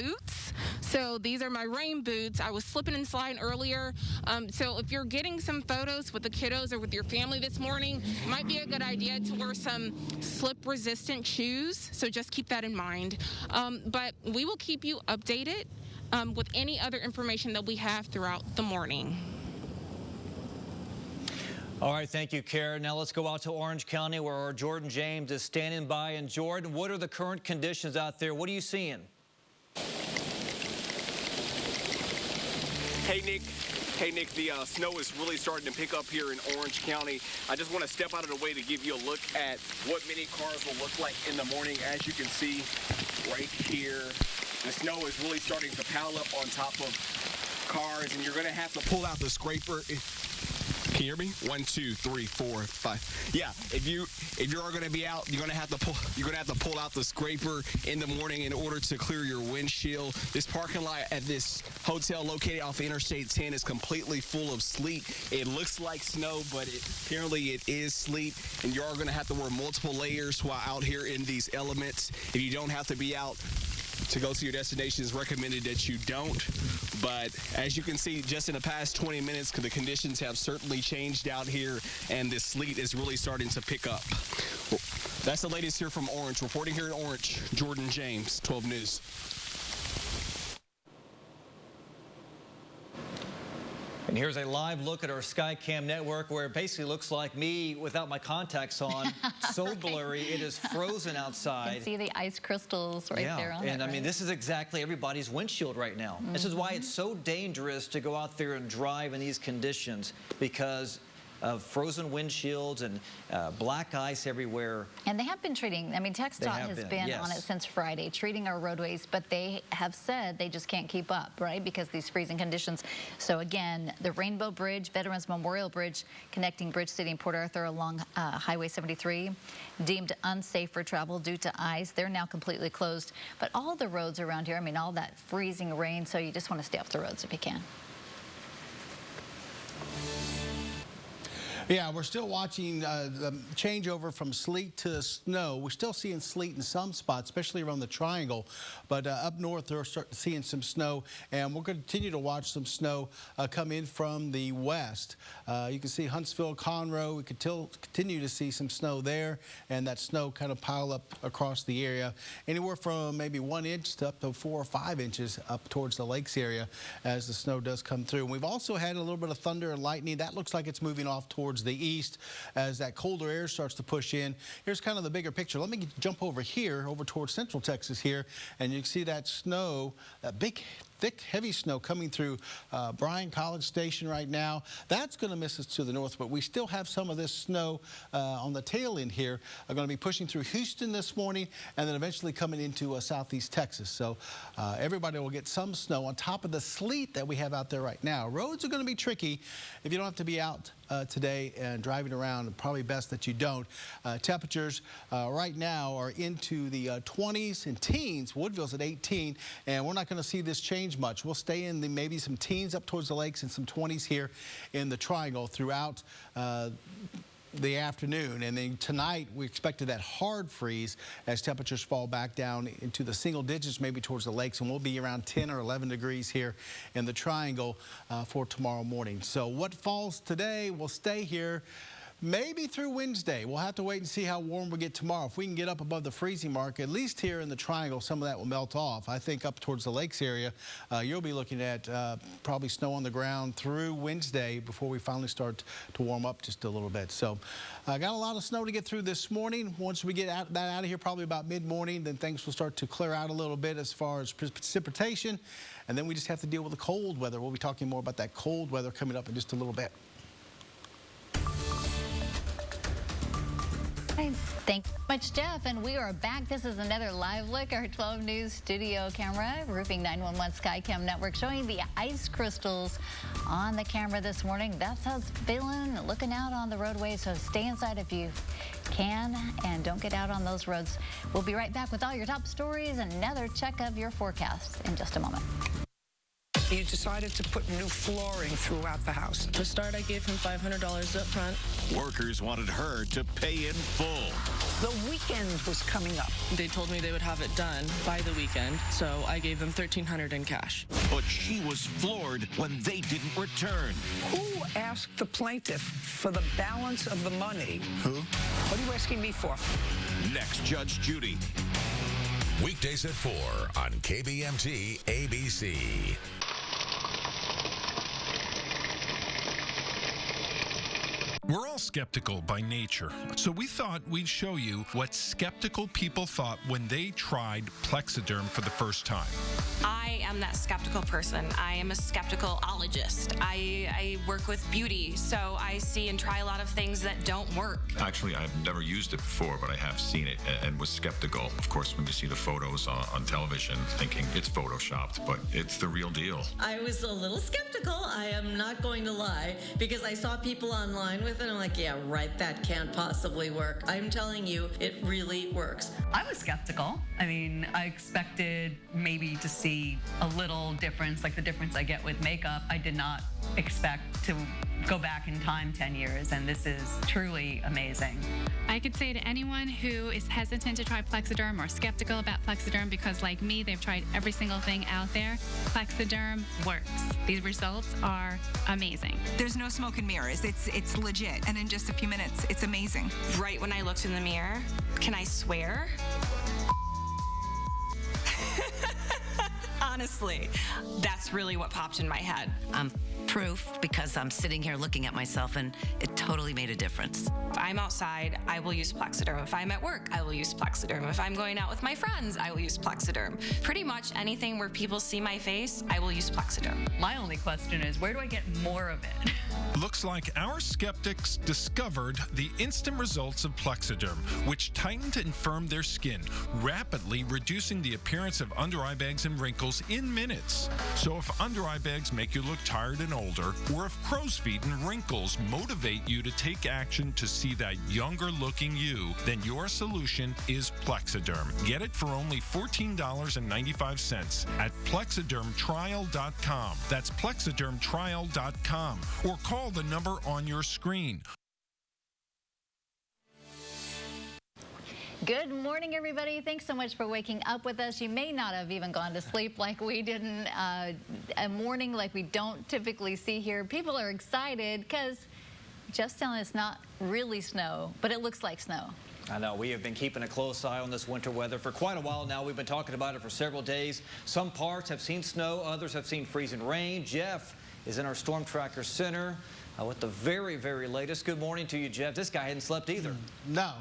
boots. So these are my rain boots. I was slipping and sliding earlier. So if you're getting some photos with the kiddos or with your family this morning, it might be a good idea to wear some slip-resistant shoes. So just keep that in mind. But we will keep you updated with any other information that we have throughout the morning. All right, thank you, Karen. Now let's go out to Orange County where our Jordan James is standing by. And Jordan, what are the current conditions out there? What are you seeing? Hey, Nick. The snow is really starting to pick up here in Orange County. I just want to step out of the way to give you a look at what many cars will look like in the morning. As you can see right here, the snow is really starting to pile up on top of cars, and you're going to have to pull out the scraper. Can you hear me? 1, 2, 3, 4, 5. Yeah, if you are going to be out, you're going to have to pull out the scraper in the morning in order to clear your windshield. This parking lot at this hotel located off Interstate 10 is completely full of sleet. It looks like snow, but apparently it is sleet, and you are going to have to wear multiple layers while out here in these elements. If you don't have to be out to go to your destination, it's recommended that you don't. But as you can see, just in the past 20 minutes, the conditions have certainly changed out here, and this sleet is really starting to pick up. Well, that's the latest here from Orange. Reporting here in Orange, Jordan James, 12 News. And here's a live look at our Skycam network where it basically looks like me without my contacts on. So blurry. It is frozen outside. You can see the ice crystals right there on it. And I mean, this is exactly everybody's windshield right now. This is why it's so dangerous to go out there and drive in these conditions, because of frozen windshields and black ice everywhere. And they have been treating, I mean, TxDOT has been on it since Friday, treating our roadways, but they have said they just can't keep up, right, because these freezing conditions. So again, the Rainbow Bridge, Veterans Memorial Bridge, connecting Bridge City and Port Arthur along Highway 73, deemed unsafe for travel due to ice. They're now completely closed. But all the roads around here, I mean, all that freezing rain, so you just want to stay off the roads if you can. Yeah, we're still watching the changeover from sleet to snow. We're still seeing sleet in some spots, especially around the triangle. But up north, they're seeing some snow, and we're going to continue to watch some snow come in from the west. You can see Huntsville, Conroe. We could continue to see some snow there, and that snow kind of pile up across the area. Anywhere from maybe 1 inch to up to 4 or 5 inches up towards the lakes area as the snow does come through. And we've also had a little bit of thunder and lightning. That looks like it's moving off towards the east as that colder air starts to push in. Here's kind of the bigger picture. Let me jump over here, over towards central Texas here, and you can see that snow, that big, thick, heavy snow coming through Bryan College Station right now. That's going to miss us to the north, but we still have some of this snow on the tail end here. Are going to be pushing through Houston this morning and then eventually coming into southeast Texas. So everybody will get some snow on top of the sleet that we have out there right now. Roads are going to be tricky if you don't have to be out today and driving around. Probably best that you don't. Temperatures right now are into the 20s and teens. Woodville's at 18, and we're not going to see this change much. We'll stay in the maybe some teens up towards the lakes and some 20s here in the triangle throughout the afternoon. And then tonight we expected that hard freeze as temperatures fall back down into the single digits, maybe towards the lakes, and we'll be around 10 or 11 degrees here in the triangle for tomorrow morning. So what falls today will stay here maybe through Wednesday. We'll have to wait and see how warm we get tomorrow. If we can get up above the freezing mark, at least here in the triangle, some of that will melt off. I think up towards the lakes area, you'll be looking at probably snow on the ground through Wednesday before we finally start to warm up just a little bit. So got a lot of snow to get through this morning. Once we get that out of here, probably about mid-morning, then things will start to clear out a little bit as far as precipitation. And then we just have to deal with the cold weather. We'll be talking more about that cold weather coming up in just a little bit. Thank you so much, Jeff. And we are back. This is another live look, our 12 News studio camera, Roofing 911 Skycam Network, showing the ice crystals on the camera this morning. That's how it's feeling, looking out on the roadway. So stay inside if you can and don't get out on those roads. We'll be right back with all your top stories and another check of your forecasts in just a moment. You decided to put new flooring throughout the house. To start, I gave him $500 up front. Workers wanted her to pay in full. The weekend was coming up. They told me they would have it done by the weekend, so I gave them $1,300 in cash. But she was floored when they didn't return. Who asked the plaintiff for the balance of the money? Who? What are you asking me for? Next, Judge Judy. Weekdays at 4 on KBMT ABC. We're all skeptical by nature, so we thought we'd show you what skeptical people thought when they tried Plexiderm for the first time. I am that skeptical person. I am a skepticalologist. I work with beauty, so I see and try a lot of things that don't work. Actually, I've never used it before, but I have seen it and was skeptical. Of course, when you see the photos on television, thinking it's photoshopped, but it's the real deal. I was a little skeptical, I am not going to lie, because I saw people online with it, and I'm like, yeah, right, that can't possibly work. I'm telling you, it really works. I was skeptical. I mean, I expected maybe to see a little difference, like the difference I get with makeup. I did not expect to go back in time 10 years, and this is truly amazing. I could say to anyone who is hesitant to try Plexiderm or skeptical about Plexiderm, because like me, they've tried every single thing out there, Plexiderm works. These results are amazing. There's no smoke and mirrors. It's legit, and in just a few minutes, it's amazing. Right when I looked in the mirror, can I swear? Honestly, that's really what popped in my head. I'm proof because I'm sitting here looking at myself, and it totally made a difference. If I'm outside, I will use Plexiderm. If I'm at work, I will use Plexiderm. If I'm going out with my friends, I will use Plexiderm. Pretty much anything where people see my face, I will use Plexiderm. My only question is, where do I get more of it? Looks like our skeptics discovered the instant results of Plexiderm, which tightened and firmed their skin, rapidly reducing the appearance of under-eye bags and wrinkles in minutes. So if under-eye bags make you look tired and older, or if crow's feet and wrinkles motivate you to take action to see that younger-looking you, then your solution is Plexiderm. Get it for only $14.95 at plexidermtrial.com. That's plexidermtrial.com. Or call the number on your screen. Good morning, everybody. Thanks so much for waking up with us. You may not have even gone to sleep like we did in a morning like we don't typically see here. People are excited because Jeff's telling us it's not really snow, but it looks like snow. I know. We have been keeping a close eye on this winter weather for quite a while now. We've been talking about it for several days. Some parts have seen snow, others have seen freezing rain. Jeff is in our Storm Tracker Center with the very, very latest. Good morning to you, Jeff. This guy hadn't slept either. No,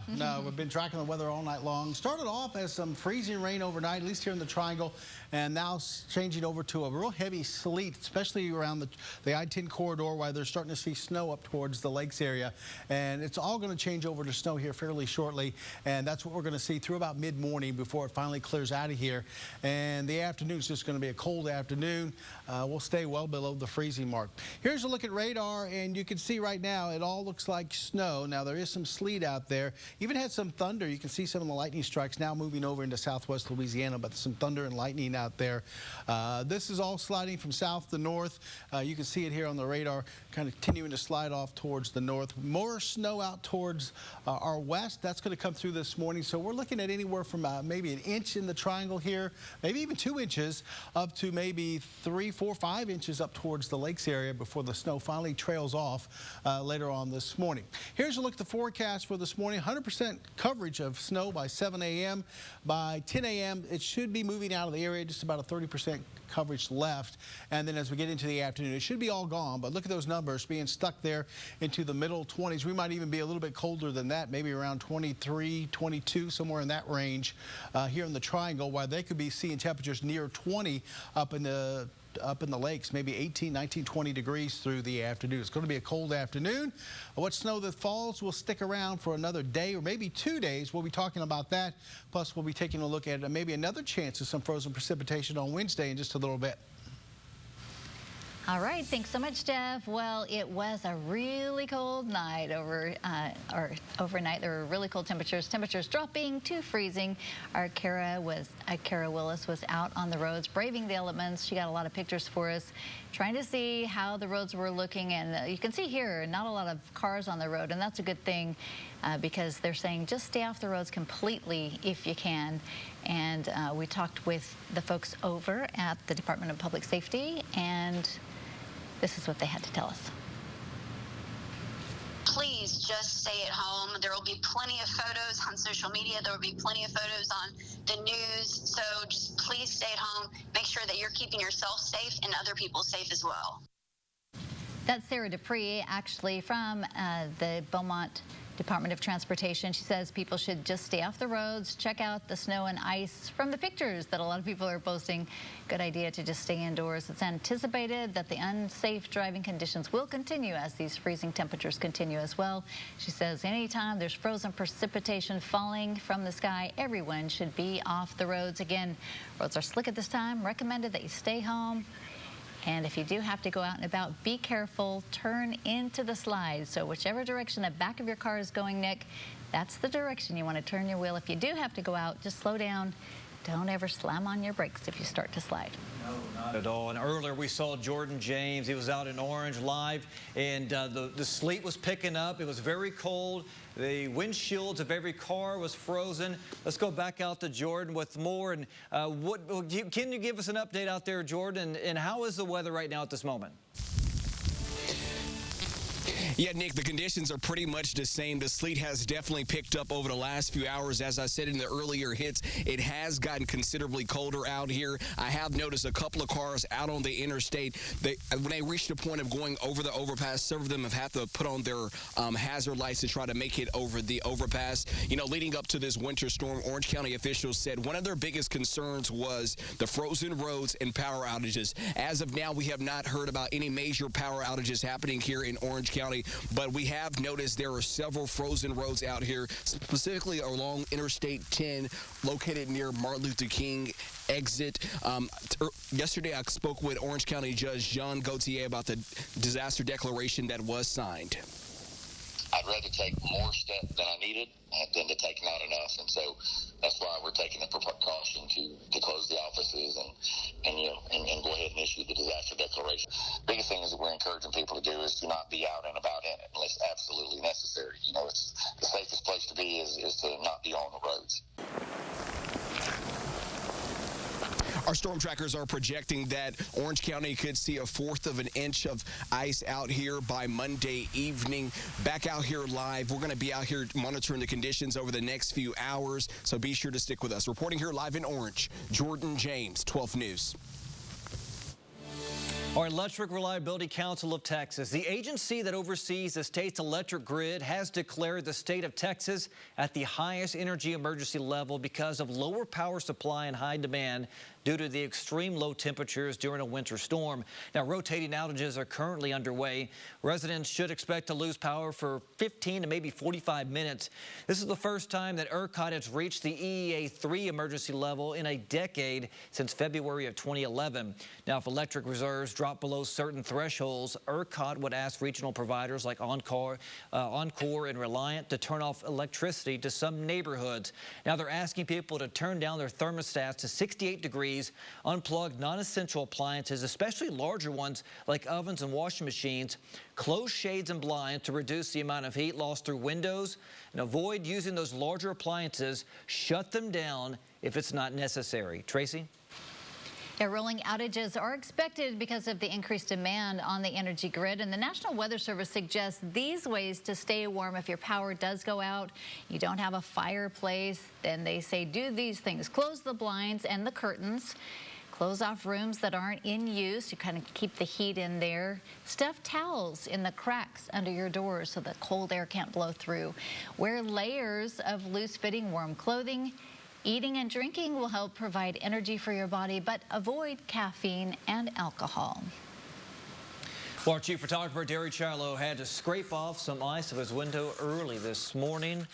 we've been tracking the weather all night long. Started off as some freezing rain overnight, at least here in the Triangle, and now changing over to a real heavy sleet, especially around the I-10 corridor, while they're starting to see snow up towards the lakes area. And it's all going to change over to snow here fairly shortly, and that's what we're going to see through about mid-morning before it finally clears out of here. And the afternoon's just going to be a cold afternoon. We'll stay well below the freezing mark. Here's a look at radar, and you can see right now it all looks like snow. Now there is some sleet out there. Even had some thunder. You can see some of the lightning strikes now moving over into southwest Louisiana, but some thunder and lightning out there. This is all sliding from south to north. You can see it here on the radar, kind of continuing to slide off towards the north. More snow out towards our west. That's going to come through this morning. So we're looking at anywhere from maybe an inch in the Triangle here, maybe even 2 inches, up to maybe 3, 4, 5 inches up towards the lakes area before the snow finally trails off later on this morning. Here's a look at the forecast for this morning. 100% coverage of snow by 7 a.m. By 10 a.m., it should be moving out of the area, just about a 30% coverage left. And then as we get into the afternoon, it should be all gone. But look at those numbers being stuck there into the middle 20s. We might even be a little bit colder than that, maybe around 23, 22, somewhere in that range here in the Triangle, while they could be seeing temperatures near 20 up in the lakes, maybe 18, 19, 20 degrees through the afternoon. It's going to be a cold afternoon. What snow that falls will stick around for another day or maybe 2 days. We'll be talking about that. Plus, we'll be taking a look at maybe another chance of some frozen precipitation on Wednesday in just a little bit. All right, thanks so much, Jeff. Well, it was a really cold night overnight. There were really cold temperatures dropping to freezing. Our Kara Willis was out on the roads, braving the elements. She got a lot of pictures for us, trying to see how the roads were looking. And you can see here, not a lot of cars on the road, and that's a good thing because they're saying just stay off the roads completely if you can. And we talked with the folks over at the Department of Public Safety, and this is what they had to tell us. Please just stay at home. There will be plenty of photos on social media. There will be plenty of photos on the news. So just please stay at home. Make sure that you're keeping yourself safe and other people safe as well. That's Sarah Dupree, actually, from the Beaumont Department of Transportation. She says people should just stay off the roads, check out the snow and ice from the pictures that a lot of people are posting. Good idea to just stay indoors. It's anticipated that the unsafe driving conditions will continue as these freezing temperatures continue as well. She says anytime there's frozen precipitation falling from the sky, everyone should be off the roads. Again, roads are slick at this time. Recommended that you stay home. And if you do have to go out and about, be careful, turn into the slide. So whichever direction the back of your car is going, Nick, that's the direction you want to turn your wheel. If you do have to go out, just slow down. Don't ever slam on your brakes if you start to slide. No, not at all. And earlier we saw Jordan James. He was out in Orange live, and the sleet was picking up. It was very cold. The windshields of every car was frozen. Let's go back out to Jordan with more. And can you give us an update out there, Jordan? And how is the weather right now at this moment? Yeah, Nick, the conditions are pretty much the same. The sleet has definitely picked up over the last few hours. As I said in the earlier hits, it has gotten considerably colder out here. I have noticed a couple of cars out on the interstate. When they reach the point of going over the overpass, several of them have had to put on their hazard lights to try to make it over the overpass. You know, leading up to this winter storm, Orange County officials said one of their biggest concerns was the frozen roads and power outages. As of now, we have not heard about any major power outages happening here in Orange County. But we have noticed there are several frozen roads out here, specifically along Interstate 10, located near Martin Luther King exit. Yesterday, I spoke with Orange County Judge John Gauthier about the disaster declaration that was signed. I'd rather take more steps than I needed than to take not enough, and so that's why we're taking the precaution to close the offices and go ahead and issue the disaster declaration. Biggest thing is that we're encouraging people to do is to not be out and about in it unless absolutely necessary. You know, it's the safest place to be is to not be on the roads. Our storm trackers are projecting that Orange County could see 1/4 of an inch of ice out here by Monday evening. Back out here live. We're going to be out here monitoring the conditions over the next few hours, so be sure to stick with us. Reporting here live in Orange, Jordan James, 12 News. Our Electric Reliability Council of Texas, the agency that oversees the state's electric grid, has declared the state of Texas at the highest energy emergency level because of lower power supply and high demand due to the extreme low temperatures during a winter storm. Now, rotating outages are currently underway. Residents should expect to lose power for 15 to maybe 45 minutes. This is the first time that ERCOT has reached the EEA3 emergency level in a decade since February of 2011. Now, if electric reserves drop below certain thresholds, ERCOT would ask regional providers like Encore and Reliant to turn off electricity to some neighborhoods. Now, they're asking people to turn down their thermostats to 68 degrees, unplug non-essential appliances, especially larger ones like ovens and washing machines, close shades and blinds to reduce the amount of heat lost through windows, and avoid using those larger appliances. Shut them down if it's not necessary. Tracy? Yeah, rolling outages are expected because of the increased demand on the energy grid, and the National Weather Service suggests these ways to stay warm if your power does go out. You don't have a fireplace, then they say do these things. Close the blinds and the curtains. Close off rooms that aren't in use to kind of keep the heat in there. Stuff towels in the cracks under your doors so the cold air can't blow through. Wear layers of loose-fitting warm clothing. Eating and drinking will help provide energy for your body, but avoid caffeine and alcohol. Well, our chief photographer, Derry Charlo, had to scrape off some ice of his window early this morning.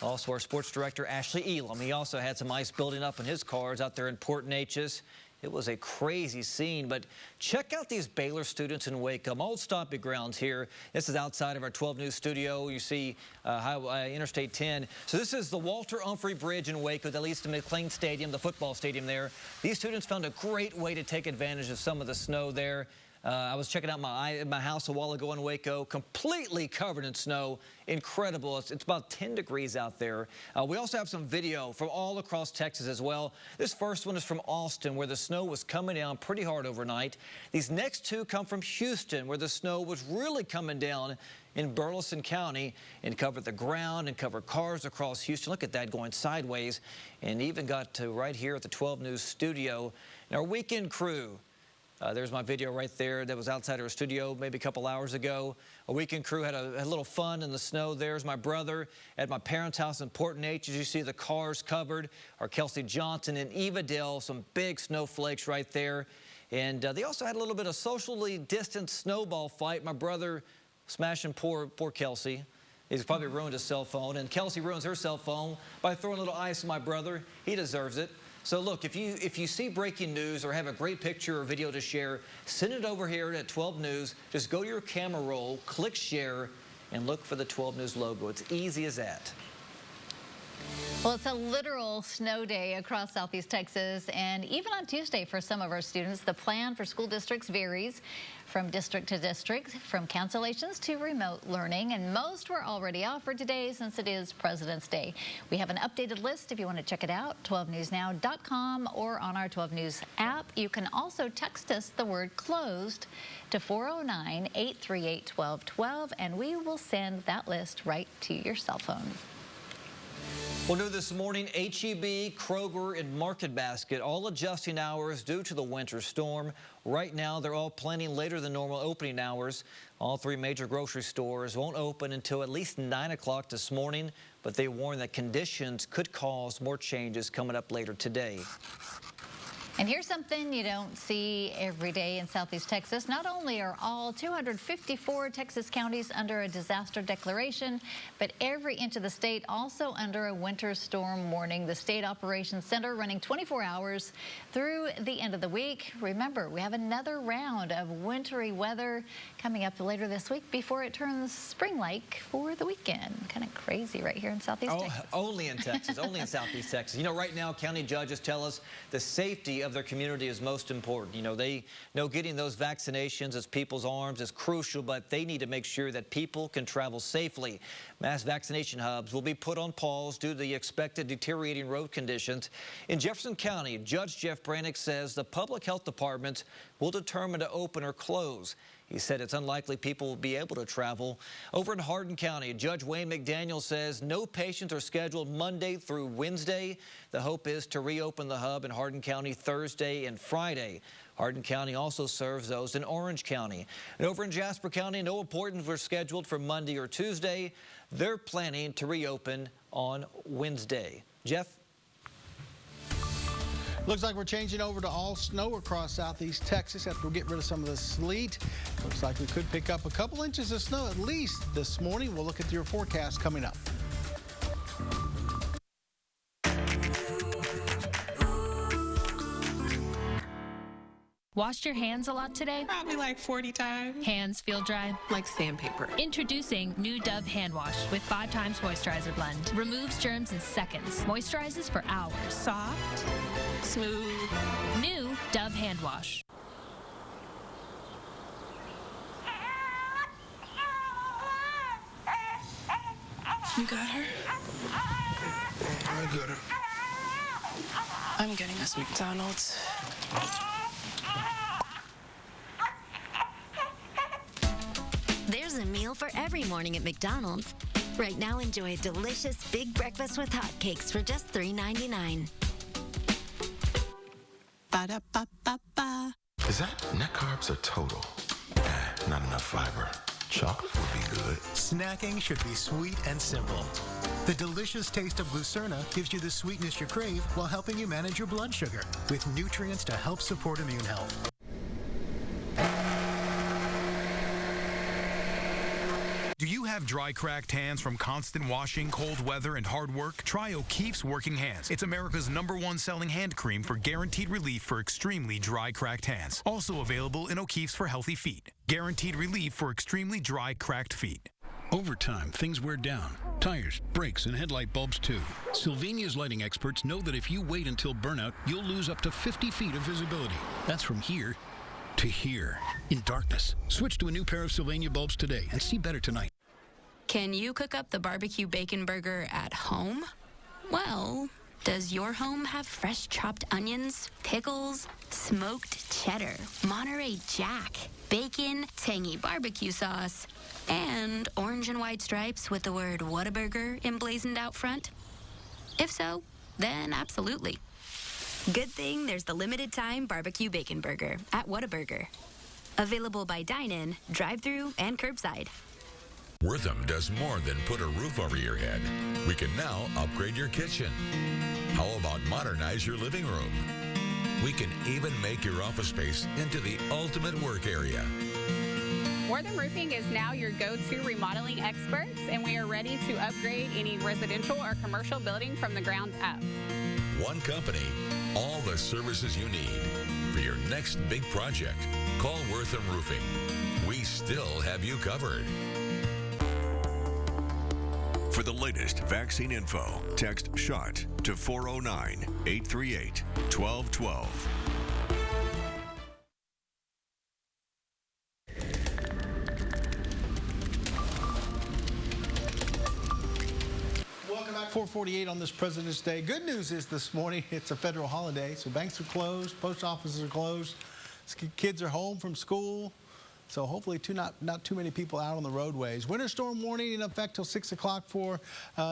Also, our sports director, Ashley Elam, he also had some ice building up in his cars out there in Port Neches. It was a crazy scene, but check out these Baylor students in Waco. Old stomping grounds here. This is outside of our 12 News studio. You see Interstate 10. So this is the Walter Humphrey Bridge in Waco that leads to McLean Stadium, the football stadium there. These students found a great way to take advantage of some of the snow there. I was checking out my house a while ago in Waco, completely covered in snow. Incredible. It's about 10 degrees out there. We also have some video from all across Texas as well. This first one is from Austin, where the snow was coming down pretty hard overnight. These next two come from Houston, where the snow was really coming down in Burleson County and covered the ground and covered cars across Houston. Look at that going sideways, and even got to right here at the 12 News studio. And our weekend crew. There's my video right there that was outside our studio maybe a couple hours ago. A weekend crew had a little fun in the snow. There's my brother at my parents' house in Port Neches. As you see the cars covered. Our Kelsey Johnson in Evadale, some big snowflakes right there. And they also had a little bit of socially distanced snowball fight. My brother smashing poor Kelsey. He's probably ruined his cell phone. And Kelsey ruins her cell phone by throwing a little ice on my brother. He deserves it. So look, if you see breaking news or have a great picture or video to share, send it over here at 12 News. Just go to your camera roll, click share, and look for the 12 News logo. It's easy as that. Well, it's a literal snow day across Southeast Texas, and even on Tuesday for some of our students, the plan for school districts varies from district to district, from cancellations to remote learning, and most were already offered today since it is President's Day. We have an updated list if you want to check it out, 12newsnow.com or on our 12 News app. You can also text us the word closed to 409-838-1212, and we will send that list right to your cell phone. Well, new this morning, H-E-B, Kroger, and Market Basket all adjusting hours due to the winter storm. Right now, they're all planning later than normal opening hours. All three major grocery stores won't open until at least 9 o'clock this morning, but they warn that conditions could cause more changes coming up later today. And here's something you don't see every day in Southeast Texas. Not only are all 254 Texas counties under a disaster declaration, but every inch of the state also under a winter storm warning. The State Operations Center running 24 hours through the end of the week. Remember, we have another round of wintry weather coming up later this week before it turns spring-like for the weekend. Kind of crazy right here in Southeast Texas. Only in Texas, only in Southeast Texas. You know, right now, county judges tell us the safety of their community is most important. You know, they know getting those vaccinations as people's arms is crucial, but they need to make sure that people can travel safely. Mass vaccination hubs will be put on pause due to the expected deteriorating road conditions. In Jefferson County, Judge Jeff Brannick says the public health departments will determine to open or close. He said it's unlikely people will be able to travel. Over in Hardin County, Judge Wayne McDaniel says no patients are scheduled Monday through Wednesday. The hope is to reopen the hub in Hardin County Thursday and Friday. Hardin County also serves those in Orange County. And over in Jasper County, no appointments were scheduled for Monday or Tuesday. They're planning to reopen on Wednesday. Jeff? Looks like we're changing over to all snow across Southeast Texas after we get rid of some of the sleet. Looks like we could pick up a couple inches of snow at least this morning. We'll look at your forecast coming up. Washed your hands a lot today? Probably like 40 times. Hands feel dry? Like sandpaper. Introducing new Dove Hand Wash with 5 times moisturizer blend. Removes germs in seconds. Moisturizes for hours. Soft, smooth. New Dove Hand Wash. You got her? I got her. I'm getting us McDonald's. There's a meal for every morning at McDonald's. Right now, enjoy a delicious big breakfast with hotcakes for just $3.99. Ba-da-ba-ba-ba. Is that net carbs or total? Not enough fiber. Chocolate would be good. Snacking should be sweet and simple. The delicious taste of Lucerna gives you the sweetness you crave while helping you manage your blood sugar with nutrients to help support immune health. Do you have dry, cracked hands from constant washing, cold weather, and hard work? Try O'Keefe's Working Hands. It's America's #1 selling hand cream for guaranteed relief for extremely dry, cracked hands. Also available in O'Keefe's for healthy feet. Guaranteed relief for extremely dry, cracked feet. Over time, things wear down. Tires, brakes, and headlight bulbs too. Sylvania's lighting experts know that if you wait until burnout, you'll lose up to 50 feet of visibility. That's from here to here in darkness. Switch to a new pair of Sylvania bulbs today and see better tonight. Can you cook up the barbecue bacon burger at home? Well, does your home have fresh chopped onions, pickles, smoked cheddar, Monterey Jack, bacon, tangy barbecue sauce, and orange and white stripes with the word Whataburger emblazoned out front? If so, then absolutely. Good thing there's the limited time barbecue bacon burger at Whataburger. Available by dine-in, drive-thru, and curbside. Wortham does more than put a roof over your head. We can now upgrade your kitchen. How about modernize your living room? We can even make your office space into the ultimate work area. Wortham Roofing is now your go-to remodeling experts, and we are ready to upgrade any residential or commercial building from the ground up. One company, all the services you need. For your next big project, call Wortham Roofing. We still have you covered. For the latest vaccine info, text SHOT to 409-838-1212. Welcome back. 4:48 on this President's Day. Good news is this morning it's a federal holiday, so banks are closed, post offices are closed, kids are home from school. So hopefully not too many people out on the roadways. Winter storm warning in effect till 6 o'clock for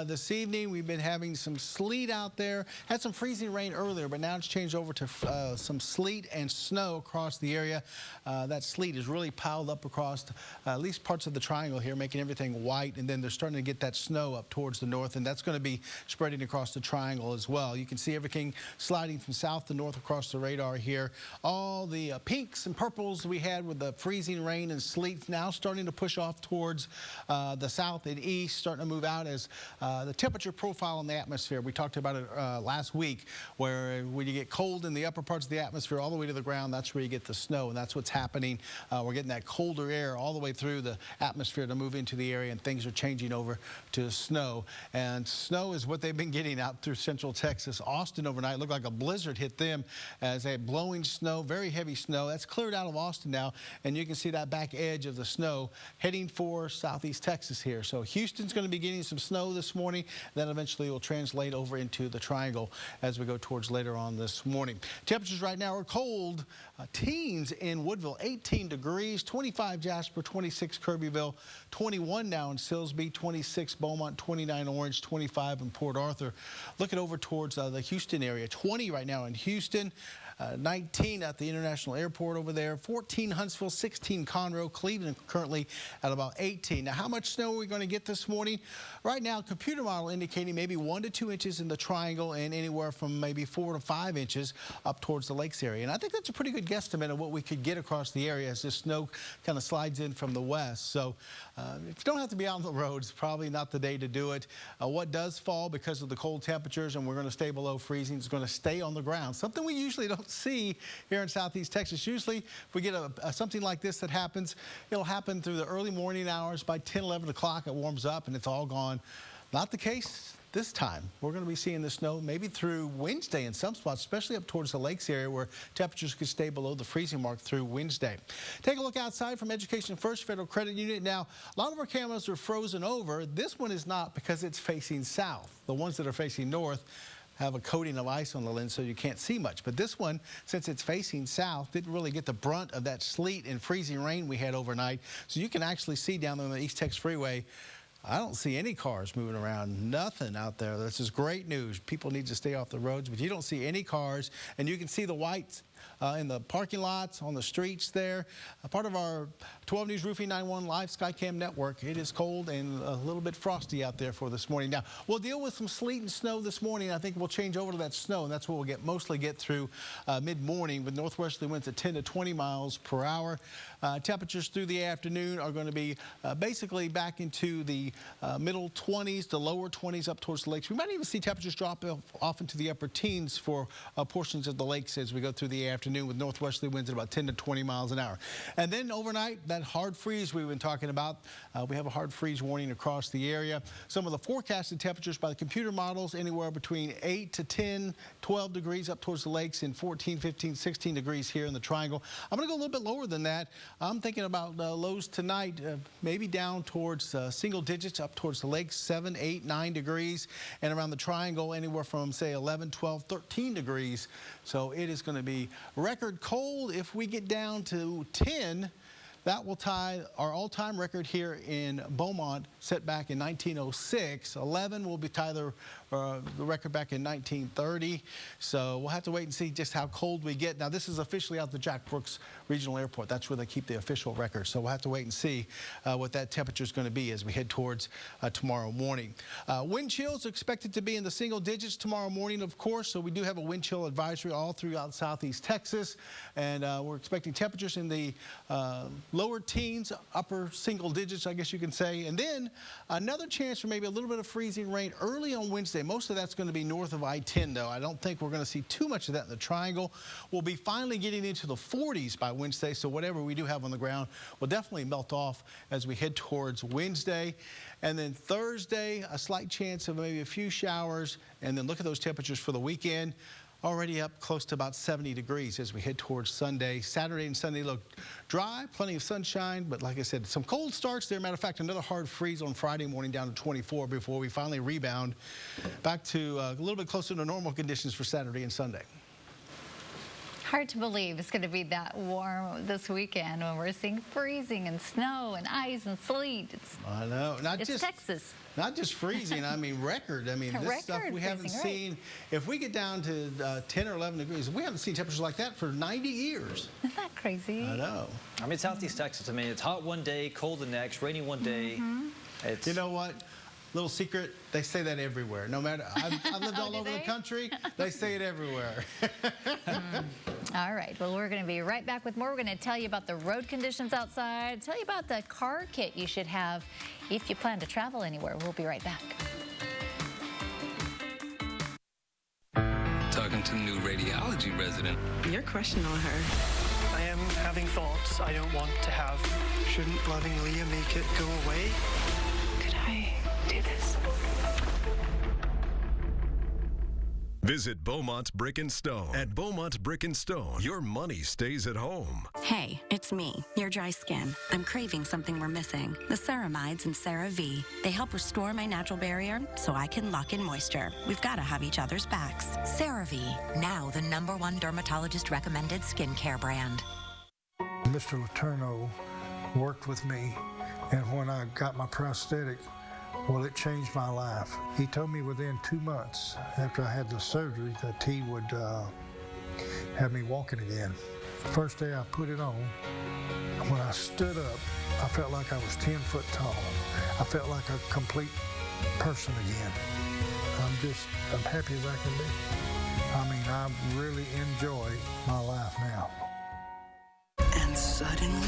this evening. We've been having some sleet out there. Had some freezing rain earlier, but now it's changed over to some sleet and snow across the area. That sleet is really piled up across at least parts of the triangle here, making everything white. And then they're starting to get that snow up towards the north, and that's going to be spreading across the triangle as well. You can see everything sliding from south to north across the radar here. All the pinks and purples we had with the freezing rain and sleet now starting to push off towards the south and east, starting to move out as the temperature profile in the atmosphere. We talked about it last week, where when you get cold in the upper parts of the atmosphere all the way to the ground, that's where you get the snow, and that's what's happening. We're getting that colder air all the way through the atmosphere to move into the area, and things are changing over to snow. And snow is what they've been getting out through central Texas. Austin overnight looked like a blizzard hit them as they had blowing snow, very heavy snow. That's cleared out of Austin now, and you can see that back edge of the snow heading for southeast Texas here. So Houston's going to be getting some snow this morning. Then eventually will translate over into the triangle as we go towards later on this morning. Temperatures right now are cold. Teens in Woodville, 18 degrees, 25 Jasper, 26 Kirbyville, 21 now in Silsbee, 26 Beaumont, 29 Orange, 25 in Port Arthur. Looking over towards the Houston area, 20 right now in Houston. 19 at the International Airport over there, 14 Huntsville, 16 Conroe, Cleveland currently at about 18. Now, how much snow are we going to get this morning? Right now, computer model indicating maybe 1 to 2 inches in the triangle and anywhere from maybe 4 to 5 inches up towards the lakes area. And I think that's a pretty good guesstimate of what we could get across the area as this snow kind of slides in from the west. So if you don't have to be out on the roads, probably not the day to do it. What does fall because of the cold temperatures, and we're going to stay below freezing, is going to stay on the ground. Something we usually don't see here in southeast Texas. Usually if we get something like this that happens, it'll happen through the early morning hours. By 10, 11 o'clock it warms up and it's all gone. Not the case this time. We're going to be seeing the snow maybe through Wednesday in some spots, especially up towards the lakes area where temperatures could stay below the freezing mark through Wednesday. Take a look outside from Education First Federal Credit Union. Now, a lot of our cameras are frozen over. This one is not because it's facing south. The ones that are facing north have a coating of ice on the lens so you can't see much. But this one, since it's facing south, didn't really get the brunt of that sleet and freezing rain we had overnight. So you can actually see down there on the East Texas Freeway, I don't see any cars moving around, nothing out there. This is great news. People need to stay off the roads, but you don't see any cars, and you can see the white in the parking lots, on the streets there. Part of our 12 News Roofing 911 Live Skycam network. It is cold and a little bit frosty out there for this morning. Now, we'll deal with some sleet and snow this morning. I think we'll change over to that snow, and that's what we'll mostly get through mid-morning with northwesterly winds at 10 to 20 miles per hour. Temperatures through the afternoon are going to be basically back into the middle 20s to lower 20s up towards the lakes. We might even see temperatures drop off into the upper teens for portions of the lakes as we go through the afternoon with northwesterly winds at about 10 to 20 miles an hour. And then overnight, that hard freeze we've been talking about, we have a hard freeze warning across the area. Some of the forecasted temperatures by the computer models anywhere between 8 to 10, 12 degrees up towards the lakes and 14, 15, 16 degrees here in the triangle. I'm going to go a little bit lower than that. I'm thinking about lows tonight, maybe down towards single digits up towards the lakes, 7, 8, 9 degrees, and around the triangle anywhere from, say, 11, 12, 13 degrees. So it is going to be record cold. If we get down to 10, that will tie our all-time record here in Beaumont, set back in 1906. 11 will be tie the record back in 1930. So we'll have to wait and see just how cold we get. Now, this is officially out the Jack Brooks Regional Airport. That's where they keep the official record. So we'll have to wait and see what that temperature is going to be as we head towards tomorrow morning. Wind chills expected to be in the single digits tomorrow morning, of course. So we do have a wind chill advisory all throughout southeast Texas. And we're expecting temperatures in the lower teens, upper single digits, I guess you can say. And then another chance for maybe a little bit of freezing rain early on Wednesday. Most of that's going to be north of I-10, though. I don't think we're going to see too much of that in the triangle. We'll be finally getting into the 40s by Wednesday, so whatever we do have on the ground will definitely melt off as we head towards Wednesday. And then Thursday, a slight chance of maybe a few showers. And then look at those temperatures for the weekend. Already up close to about 70 degrees as we head towards Sunday. Saturday and Sunday look dry, plenty of sunshine, but like I said, some cold starts there. Matter of fact, another hard freeze on Friday morning down to 24 before we finally rebound back to a little bit closer to normal conditions for Saturday and Sunday. Hard to believe it's going to be that warm this weekend when we're seeing freezing and snow and ice and sleet. I know. It's Texas. Not just freezing, I mean record. I mean, this stuff we haven't seen. Right. If we get down to 10 or 11 degrees, we haven't seen temperatures like that for 90 years. Isn't that crazy? I know. I mean, Southeast Texas, I mean, it's hot one day, cold the next, rainy one day. You know what? Little secret, they say that everywhere. No matter, I've lived all over the country. They say it everywhere. All right, well, we're going to be right back with more. We're going to tell you about the road conditions outside, tell you about the car kit you should have if you plan to travel anywhere. We'll be right back. Talking to the new radiology resident. You're crushing on her. I am having thoughts I don't want to have. Shouldn't loving Leah make it go away? Could I do this? Visit Beaumont's Brick and Stone. At Beaumont's Brick and Stone, your money stays at home. Hey, it's me, your dry skin. I'm craving something we're missing. The ceramides in CeraVe. They help restore my natural barrier so I can lock in moisture. We've got to have each other's backs. CeraVe, now the #1 dermatologist recommended skincare brand. Mr. Letourneau worked with me, and when I got my prosthetic, well, it changed my life. He told me within 2 months after I had the surgery that he would have me walking again. First day I put it on, when I stood up, I felt like I was 10 foot tall. I felt like a complete person again. I'm happy as I can be. I mean, I really enjoy my life now. And suddenly,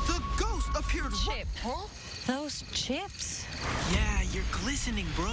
the ghost appeared. Chip, huh? Those chips? Yeah, you're glistening, bro.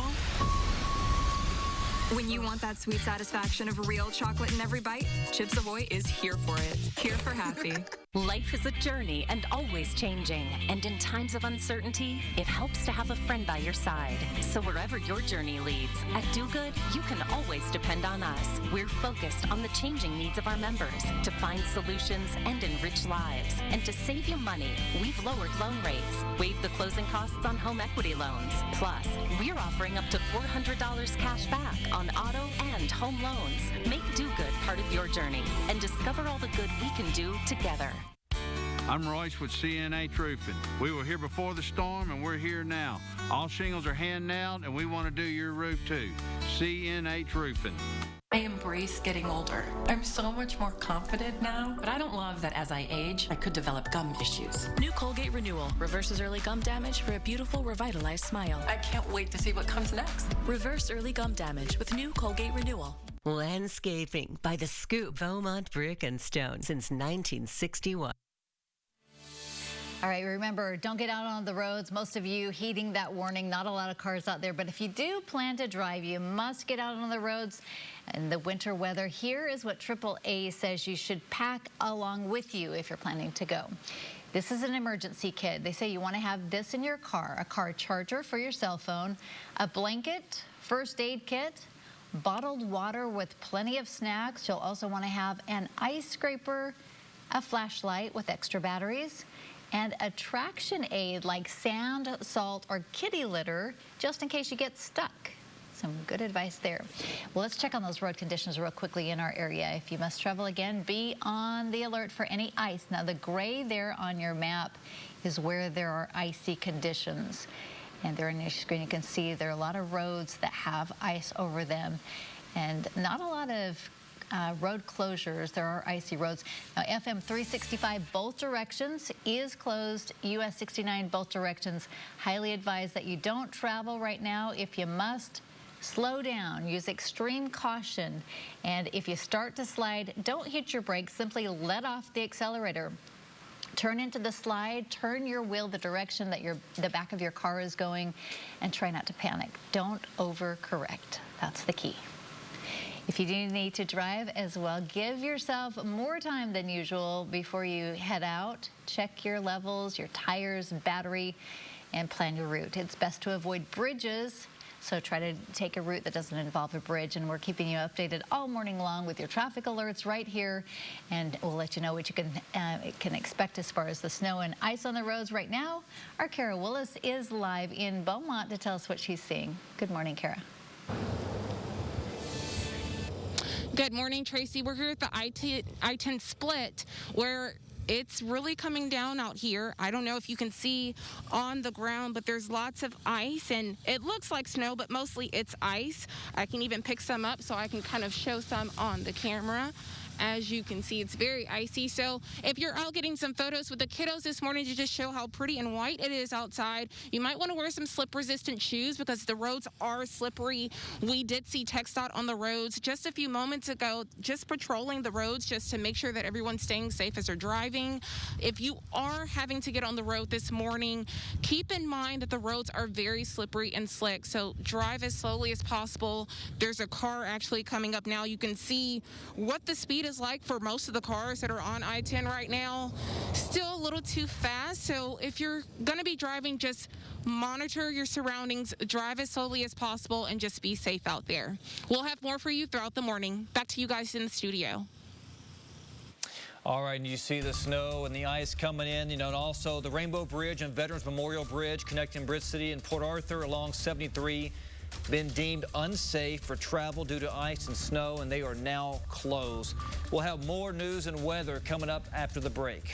When you want that sweet satisfaction of real chocolate in every bite, Chips Ahoy is here for it. Here for happy. Life is a journey and always changing. And in times of uncertainty, it helps to have a friend by your side. So wherever your journey leads, at Do Good, you can always depend on us. We're focused on the changing needs of our members to find solutions and enrich lives. And to save you money, we've lowered loan rates, waived the closing costs on home equity loans. Plus, we're offering up to $400 cash back on auto and home loans. Make Do Good part of your journey and discover all the good we can do together. I'm Royce with CNH Roofing. We were here before the storm and we're here now. All shingles are hand nailed and we want to do your roof too. CNH Roofing. I embrace getting older. I'm so much more confident now, but I don't love that as I age, I could develop gum issues. New Colgate Renewal reverses early gum damage for a beautiful, revitalized smile. I can't wait to see what comes next. Reverse early gum damage with new Colgate Renewal. Landscaping by the Scoop, Beaumont Brick and Stone since 1961. All right, remember, don't get out on the roads. Most of you heeding that warning, not a lot of cars out there. But if you do plan to drive, you must get out on the roads in the winter weather. Here is what AAA says you should pack along with you if you're planning to go. This is an emergency kit. They say you want to have this in your car, a car charger for your cell phone, a blanket, first aid kit, bottled water with plenty of snacks. You'll also want to have an ice scraper, a flashlight with extra batteries, and a traction aid like sand, salt, or kitty litter, just in case you get stuck. Some good advice there. Well, let's check on those road conditions real quickly in our area. If you must travel again, be on the alert for any ice. Now, the gray there on your map is where there are icy conditions. And there on your screen, you can see there are a lot of roads that have ice over them, and not a lot of road closures. There are icy roads. Now, FM 365 both directions is closed. US 69 both directions. Highly advised that you don't travel right now. If you must, slow down. Use extreme caution. And if you start to slide, don't hit your brakes. Simply let off the accelerator. Turn into the slide, turn your wheel the direction that the back of your car is going, and try not to panic. Don't overcorrect. That's the key. If you do need to drive as well, give yourself more time than usual before you head out. Check your levels, your tires, battery, and plan your route. It's best to avoid bridges, so try to take a route that doesn't involve a bridge. And we're keeping you updated all morning long with your traffic alerts right here, and we'll let you know what you can expect as far as the snow and ice on the roads right now. Our Kara Willis is live in Beaumont to tell us what she's seeing. Good morning, Kara. Good morning, Tracy. We're here at the I-10 split where it's really coming down out here. I don't know if you can see on the ground, but there's lots of ice, and it looks like snow, but mostly it's ice. I can even pick some up so I can kind of show some on the camera. As you can see, it's very icy. So if you're out getting some photos with the kiddos this morning to just show how pretty and white it is outside, you might want to wear some slip-resistant shoes because the roads are slippery. We did see TxDOT on the roads just a few moments ago, just patrolling the roads just to make sure that everyone's staying safe as they're driving. If you are having to get on the road this morning, keep in mind that the roads are very slippery and slick, so drive as slowly as possible. There's a car actually coming up now. You can see what the speed is like for most of the cars that are on I-10 right now. Still a little too fast, so if you're going to be driving, just monitor your surroundings, drive as slowly as possible, and just be safe out there. We'll have more for you throughout the morning. Back to you guys in the studio. All right, and you see the snow and the ice coming in, and also the Rainbow Bridge and Veterans Memorial Bridge connecting Bridge City and Port Arthur along 73 been deemed unsafe for travel due to ice and snow, and they are now closed. We'll have more news and weather coming up after the break.